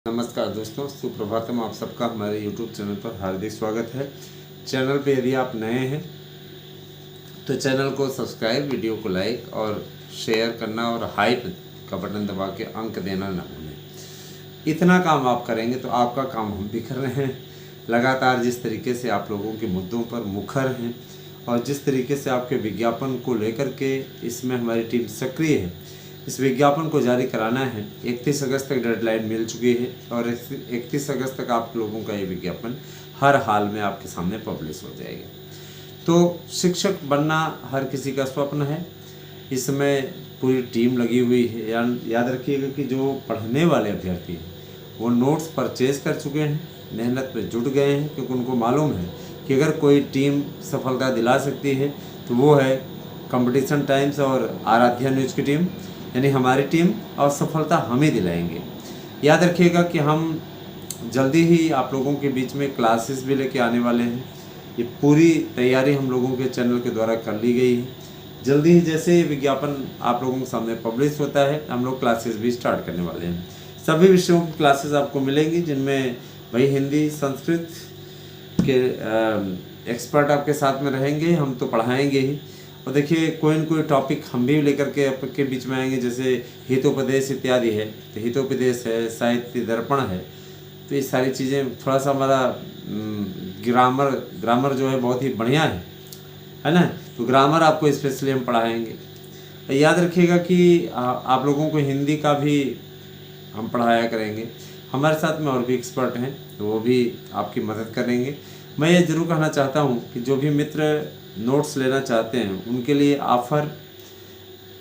नमस्कार दोस्तों, सुप्रभातम। आप सबका हमारे YouTube चैनल पर हार्दिक स्वागत है। चैनल पे यदि आप नए हैं तो चैनल को सब्सक्राइब, वीडियो को लाइक और शेयर करना और हाइप का बटन दबा के अंक देना ना भूलें। इतना काम आप करेंगे तो आपका काम हम भी कर रहे हैं। लगातार जिस तरीके से आप लोगों के मुद्दों पर मुखर हैं और जिस तरीके से आपके विज्ञापन को लेकर के इसमें हमारी टीम सक्रिय है, इस विज्ञापन को जारी कराना है। 31 अगस्त तक डेडलाइन मिल चुकी है और 31 अगस्त तक आप लोगों का ये विज्ञापन हर हाल में आपके सामने पब्लिश हो जाएगा। तो शिक्षक बनना हर किसी का स्वप्न है। इसमें पूरी टीम लगी हुई है। याद रखिएगा कि जो पढ़ने वाले अभ्यर्थी हैं वो नोट्स परचेज कर चुके हैं, मेहनत में जुट गए हैं, क्योंकि उनको मालूम है कि अगर कोई टीम सफलता दिला सकती है तो वो है कंपटीशन टाइम्स और आराध्या न्यूज़ की टीम, यानी हमारी टीम, और सफलता हम ही दिलाएंगे। याद रखिएगा कि हम जल्दी ही आप लोगों के बीच में क्लासेस भी लेके आने वाले हैं। ये पूरी तैयारी हम लोगों के चैनल के द्वारा कर ली गई है। जल्दी ही जैसे विज्ञापन आप लोगों के सामने पब्लिश होता है, हम लोग क्लासेस भी स्टार्ट करने वाले हैं। सभी विषयों की क्लासेस आपको मिलेंगी, जिनमें भाई हिंदी, संस्कृत के एक्सपर्ट आपके साथ में रहेंगे। हम तो पढ़ाएंगे ही, और देखिए कोई न कोई टॉपिक हम भी लेकर के आपके बीच में आएंगे, जैसे हितोपदेश इत्यादि है, तो हितोपदेश है, साहित्य दर्पण है। तो ये सारी चीज़ें, थोड़ा सा हमारा ग्रामर जो है बहुत ही बढ़िया है ना। तो ग्रामर आपको स्पेशली हम पढ़ाएंगे। याद रखिएगा कि आप लोगों को हिंदी का भी हम पढ़ाया करेंगे। हमारे साथ में और भी एक्सपर्ट हैं, तो वो भी आपकी मदद करेंगे। मैं ये ज़रूर कहना चाहता हूँ कि जो भी मित्र नोट्स लेना चाहते हैं उनके लिए ऑफ़र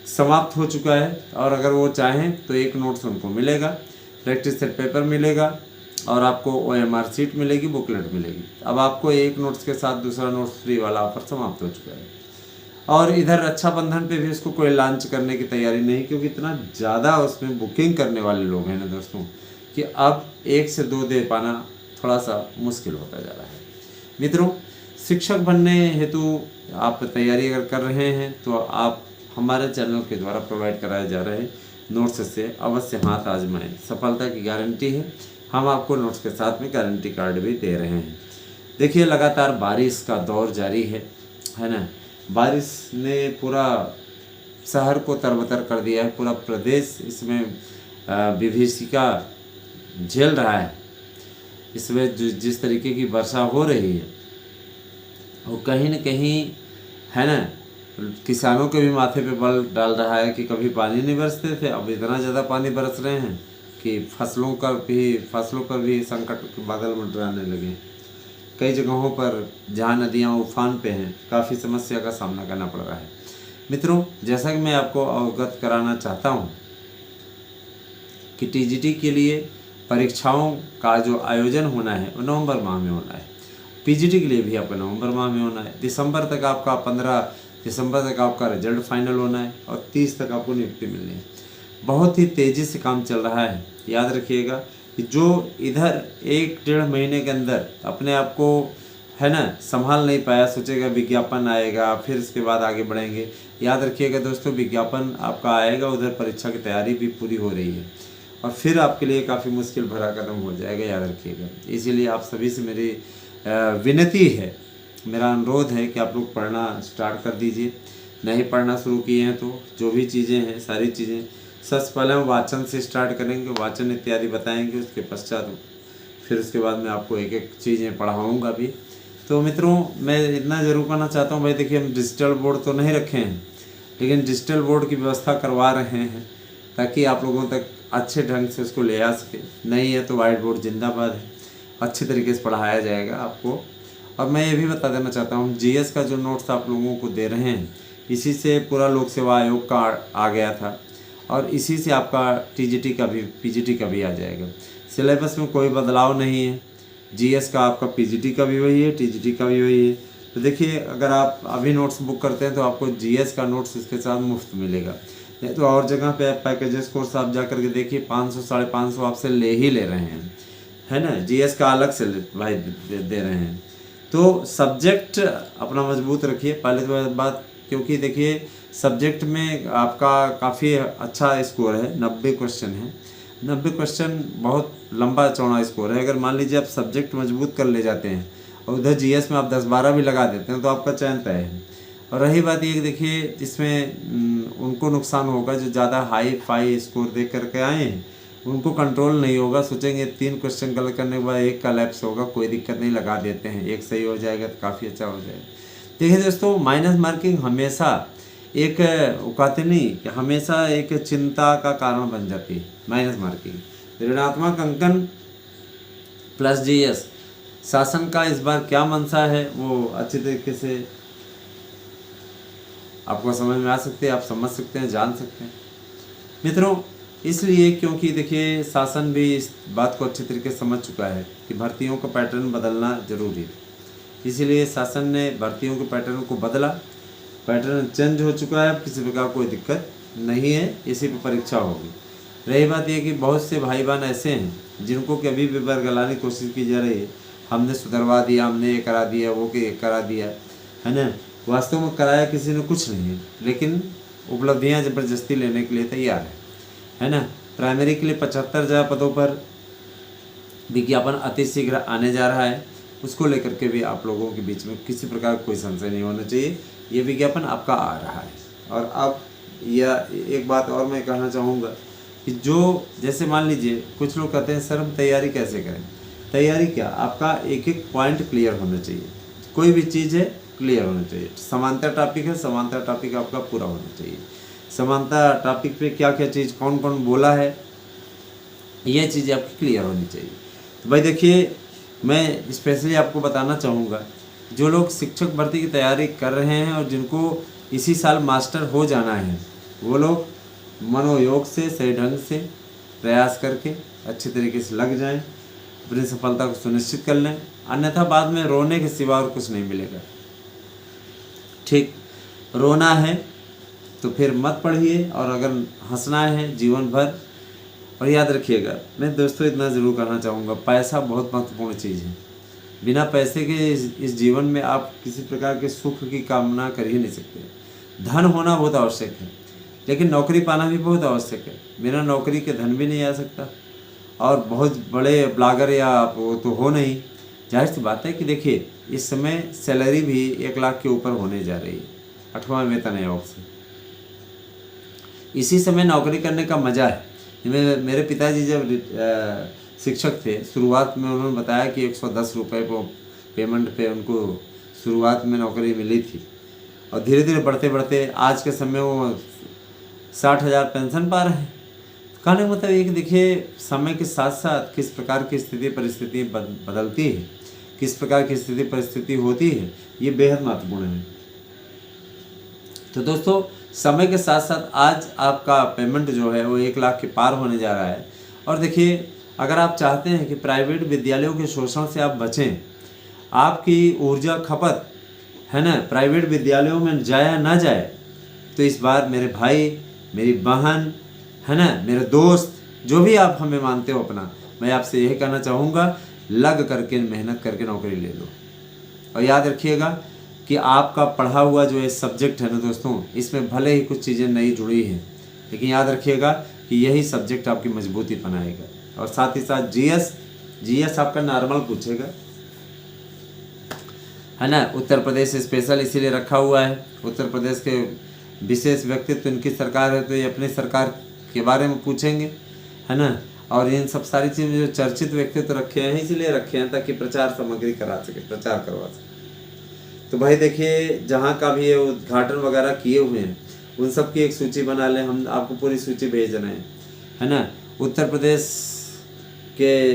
समाप्त हो चुका है, और अगर वो चाहें तो एक नोट्स उनको मिलेगा, प्रैक्टिस सेट पेपर मिलेगा और आपको OMR सीट मिलेगी, बुकलेट मिलेगी। अब आपको एक नोट्स के साथ दूसरा नोट्स फ्री वाला ऑफ़र समाप्त हो चुका है। और इधर रक्षाबंधन पे भी उसको कोई लॉन्च करने की तैयारी नहीं, क्योंकि इतना ज़्यादा उसमें बुकिंग करने वाले लोग हैं ना दोस्तों, कि अब 1 से 2 दे पाना थोड़ा सा मुश्किल होता जा रहा है। मित्रों, शिक्षक बनने हेतु आप तैयारी अगर कर रहे हैं तो आप हमारे चैनल के द्वारा प्रोवाइड कराए जा रहे नोट्स से अवश्य हाथ आजमाएं। सफलता की गारंटी है। हम आपको नोट्स के साथ में गारंटी कार्ड भी दे रहे हैं। देखिए, लगातार बारिश का दौर जारी है ना। बारिश ने पूरा शहर को तरबतर कर दिया है, पूरा प्रदेश इसमें विभीषिका झेल रहा है। इसमें जिस तरीके की वर्षा हो रही है वो कहीं न कहीं है ना, किसानों के भी माथे पे बल डाल रहा है कि कभी पानी नहीं बरसते थे, अब इतना ज़्यादा पानी बरस रहे हैं कि फसलों पर भी संकट के बादल मंडराने लगे। कई जगहों पर जहाँ नदियाँ उफान पे हैं, काफ़ी समस्या का सामना करना पड़ रहा है। मित्रों, जैसा कि मैं आपको अवगत कराना चाहता हूँ कि TGT के लिए परीक्षाओं का जो आयोजन होना है वो नवंबर माह में होना है। PGT के लिए भी आपका नवंबर माह में होना है। 15 दिसंबर तक आपका रिजल्ट फाइनल होना है और 30 तक आपको नियुक्ति मिलनी है। बहुत ही तेज़ी से काम चल रहा है। याद रखिएगा कि जो इधर 1-1.5 महीने के अंदर अपने आप को है ना संभाल नहीं पाया, सोचेगा विज्ञापन आएगा फिर इसके बाद आगे बढ़ेंगे। याद रखिएगा दोस्तों, विज्ञापन आपका आएगा, उधर परीक्षा की तैयारी भी पूरी हो रही है और फिर आपके लिए काफ़ी मुश्किल भरा कदम हो जाएगा। याद रखिएगा। इसीलिए आप सभी से मेरी विनती है, मेरा अनुरोध है कि आप लोग पढ़ना स्टार्ट कर दीजिए। नहीं पढ़ना शुरू किए हैं तो जो भी चीज़ें हैं, सारी चीज़ें सबसे पहले हम वाचन से स्टार्ट करेंगे, वाचन इत्यादि बताएंगे। उसके पश्चात फिर उसके बाद मैं आपको एक एक चीज़ें पढ़ाऊँगा भी। तो मित्रों, मैं इतना ज़रूर कहना चाहता हूँ भाई, देखिए हम डिजिटल बोर्ड तो नहीं रखे हैं, लेकिन डिजिटल बोर्ड की व्यवस्था करवा रहे हैं ताकि आप लोगों तक अच्छे ढंग से उसको ले आ सके। नहीं है तो वाइट बोर्ड जिंदाबाद है, अच्छे तरीके से पढ़ाया जाएगा आपको। और मैं ये भी बता देना चाहता हूँ, GS का जो नोट्स आप लोगों को दे रहे हैं, इसी से पूरा लोक सेवा आयोग का आ गया था और इसी से आपका TGT का भी, PGT का भी आ जाएगा। सिलेबस में कोई बदलाव नहीं है। GS का आपका PGT का भी वही है, TGT का भी वही है। तो देखिए, अगर आप अभी नोट्स बुक करते हैं तो आपको GS का नोट्स इसके साथ मुफ्त मिलेगा। नहीं तो और जगह पे पैकेजेस कोर्स आप जा करके देखिए, 500-550 आपसे ले ही ले रहे हैं, है ना। GS का अलग से भाई दे रहे हैं। तो सब्जेक्ट अपना मजबूत रखिए पहले तो बात, क्योंकि देखिए सब्जेक्ट में आपका काफ़ी अच्छा स्कोर है, 90 क्वेश्चन है। 90 क्वेश्चन बहुत लंबा चौड़ा स्कोर है। अगर मान लीजिए आप सब्जेक्ट मजबूत कर ले जाते हैं और उधर जीएस में आप 10-12 भी लगा देते हैं तो आपका चयन तय है। और रही बात ये कि देखिए इसमें उनको नुकसान होगा जो ज़्यादा हाई फाई स्कोर देख करके आए हैं, उनको कंट्रोल नहीं होगा। सोचेंगे 3 क्वेश्चन गलत करने के बाद एक का लैप्स होगा, कोई दिक्कत नहीं, लगा देते हैं, एक सही हो जाएगा तो काफ़ी अच्छा हो जाएगा। देखिए दोस्तों, माइनस मार्किंग हमेशा एक कहते नहीं कि हमेशा एक चिंता का कारण बन जाती है। माइनस मार्किंग ऋणात्मक अंकन प्लस जीएस, शासन का इस बार क्या मंशा है वो अच्छी तरीके से आपको समझ में आ सकते हैं, आप समझ सकते हैं, जान सकते हैं मित्रों। इसलिए क्योंकि देखिए शासन भी इस बात को अच्छी तरीके से समझ चुका है कि भर्तियों का पैटर्न बदलना जरूरी है। इसीलिए शासन ने भर्तियों के पैटर्न को बदला, पैटर्न चेंज हो चुका है, अब किसी प्रकार कोई दिक्कत नहीं है, इसी पर परीक्षा होगी। रही बात यह कि बहुत से भाई बहन ऐसे हैं जिनको कि अभी भी बरगलाने की कोशिश की जा रही है, हमने सुधरवा दिया, हमने ये करा दिया, वो के करा दिया, है ना। वास्तव में कराया किसी ने कुछ नहीं है, लेकिन उपलब्धियां ज़बरदस्ती लेने के लिए तैयार है ना। प्राइमरी के लिए 75,000 पदों पर विज्ञापन अति शीघ्र आने जा रहा है, उसको लेकर के भी आप लोगों के बीच में किसी प्रकार कोई संशय नहीं होना चाहिए, ये विज्ञापन आपका आ रहा है। और अब यह एक बात और मैं कहना चाहूँगा कि जो जैसे मान लीजिए कुछ लोग कहते हैं सर हम तैयारी कैसे करें। तैयारी क्या, आपका एक एक पॉइंट क्लियर होना चाहिए, कोई भी चीज़ है क्लियर होना चाहिए। समांतर टॉपिक है, समांतर टॉपिक आपका पूरा होना चाहिए। समांतर टॉपिक पे क्या क्या चीज़ कौन कौन बोला है, ये चीज़ें आपकी क्लियर होनी चाहिए। तो भाई देखिए, मैं स्पेशली आपको बताना चाहूँगा जो लोग शिक्षक भर्ती की तैयारी कर रहे हैं और जिनको इसी साल मास्टर हो जाना है, वो लोग मनोयोग से सही ढंग से प्रयास करके अच्छे तरीके से लग जाएं, अपनी सफलता को सुनिश्चित कर लें, अन्यथा बाद में रोने के सिवा और कुछ नहीं मिलेगा। ठीक, रोना है तो फिर मत पढ़िए, और अगर हंसना है जीवन भर। और याद रखिएगा, मैं दोस्तों इतना ज़रूर कहना चाहूँगा, पैसा बहुत महत्वपूर्ण चीज़ है। बिना पैसे के इस जीवन में आप किसी प्रकार के सुख की कामना कर ही नहीं सकते। धन होना बहुत आवश्यक है, लेकिन नौकरी पाना भी बहुत आवश्यक है। बिना नौकरी के धन भी नहीं आ सकता, और बहुत बड़े ब्लॉगर या वो तो हो नहीं। जाहिर सी बात है कि देखिए इस समय सैलरी भी 1 लाख के ऊपर होने जा रही है 8वां वेतन आयोग से। इसी समय नौकरी करने का मज़ा है। मेरे पिताजी जब शिक्षक थे, शुरुआत में उन्होंने बताया कि 110 रुपये को पेमेंट पे उनको शुरुआत में नौकरी मिली थी, और धीरे धीरे बढ़ते बढ़ते आज के समय वो 60,000 पेंशन पा रहे हैं। कहने का मतलब ये कि देखिए समय के साथ साथ किस प्रकार की स्थिति परिस्थिति बदलती है, किस प्रकार की स्थिति परिस्थिति होती है, ये बेहद महत्वपूर्ण है। तो दोस्तों, समय के साथ साथ आज आपका पेमेंट जो है वो 1 लाख के पार होने जा रहा है। और देखिए, अगर आप चाहते हैं कि प्राइवेट विद्यालयों के शोषण से आप बचें, आपकी ऊर्जा खपत है ना प्राइवेट विद्यालयों में जाया ना जाए, तो इस बार मेरे भाई, मेरी बहन है ना, मेरे दोस्त, जो भी आप हमें मानते हो अपना, मैं आपसे यही कहना चाहूँगा, लग करके मेहनत करके नौकरी ले लो। और याद रखिएगा कि आपका पढ़ा हुआ जो ये सब्जेक्ट है ना दोस्तों, इसमें भले ही कुछ चीज़ें नई जुड़ी हैं, लेकिन याद रखिएगा कि यही सब्जेक्ट आपकी मजबूती बनाएगा। और साथ ही साथ जीएस आपका नॉर्मल पूछेगा, है ना। उत्तर प्रदेश स्पेशल इसीलिए रखा हुआ है, उत्तर प्रदेश के विशेष व्यक्तित्व, इनकी सरकार है तो ये अपनी सरकार के बारे में पूछेंगे, है ना। और इन सब सारी चीज़ें जो चर्चित व्यक्तित्व रखे हैं, इसीलिए रखे हैं ताकि प्रचार सामग्री करा सके, प्रचार करवा सके। तो भाई देखिए, जहाँ का भी ये उद्घाटन वगैरह किए हुए हैं उन सब की एक सूची बना लें, हम आपको पूरी सूची भेज रहे हैं, है ना। उत्तर प्रदेश के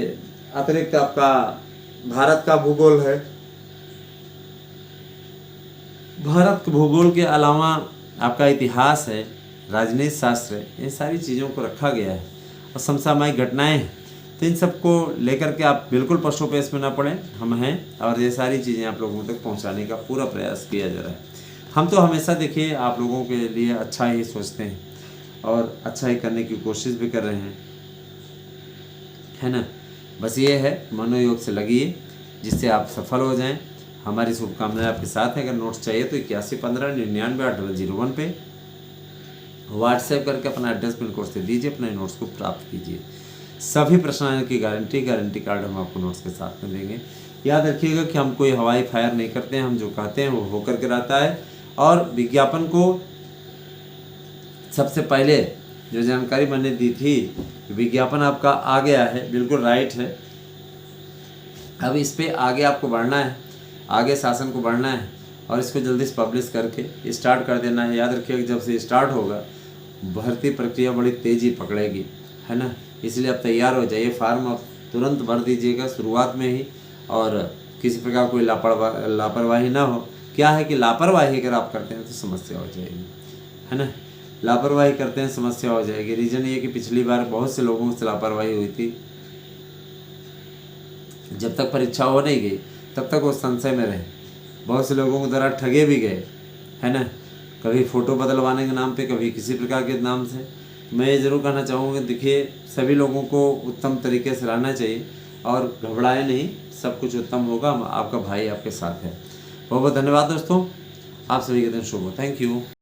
अतिरिक्त आपका भारत का भूगोल है, भारत के भूगोल के अलावा आपका इतिहास है, राजनीति शास्त्र है, इन सारी चीज़ों को रखा गया है। और समसामयिक घटनाएं हैं, तो इन सबको लेकर के आप बिल्कुल पशुपेश में ना पड़ें, हम हैं, और ये सारी चीज़ें आप लोगों तक पहुंचाने का पूरा प्रयास किया जा रहा है। हम तो हमेशा देखिए आप लोगों के लिए अच्छा ही सोचते हैं और अच्छा ही करने की कोशिश भी कर रहे हैं, है ना। बस ये है, मनोयोग से लगिए जिससे आप सफल हो जाएं। हमारी शुभकामनाएं आपके साथ है। अगर नोट्स चाहिए तो 8115998001 पे व्हाट्सएप करके अपना एड्रेस पिन कोड से दीजिए, अपने नोट्स को प्राप्त कीजिए। सभी प्रश्नावली की गारंटी कार्ड हम आपको नोट्स के साथ में देंगे। याद रखिएगा कि हम कोई हवाई फायर नहीं करते हैं, हम जो कहते हैं वो होकर के रहता है। और विज्ञापन को सबसे पहले जो जानकारी मैंने दी थी, विज्ञापन आपका आ गया है, बिल्कुल राइट है। अब इस पे आगे आपको बढ़ना है, आगे शासन को बढ़ना है और इसको जल्दी से पब्लिश करके स्टार्ट कर देना है। याद रखिएगा जब से स्टार्ट होगा भर्ती प्रक्रिया बड़ी तेज़ी पकड़ेगी, है ना। इसलिए आप तैयार हो जाइए, फॉर्म आप तुरंत भर दीजिएगा शुरुआत में ही, और किसी प्रकार कोई लापरवाही ना हो। क्या है कि लापरवाही अगर आप करते हैं तो समस्या हो जाएगी, है ना। लापरवाही करते हैं समस्या हो जाएगी। रीज़न ये कि पिछली बार बहुत से लोगों से लापरवाही हुई थी, जब तक परीक्षा हो नहीं गई तब तक वो संशय में रहे। बहुत से लोगों को द्वारा ठगे भी गए, है ना, कभी फ़ोटो बदलवाने के नाम पे, कभी किसी प्रकार के नाम से। मैं ये ज़रूर कहना चाहूँगा, देखिए सभी लोगों को उत्तम तरीके से रहना चाहिए और घबराए नहीं, सब कुछ उत्तम होगा। आपका भाई आपके साथ है। बहुत बहुत धन्यवाद दोस्तों, आप सभी के दिन शुभ हो। Thank you.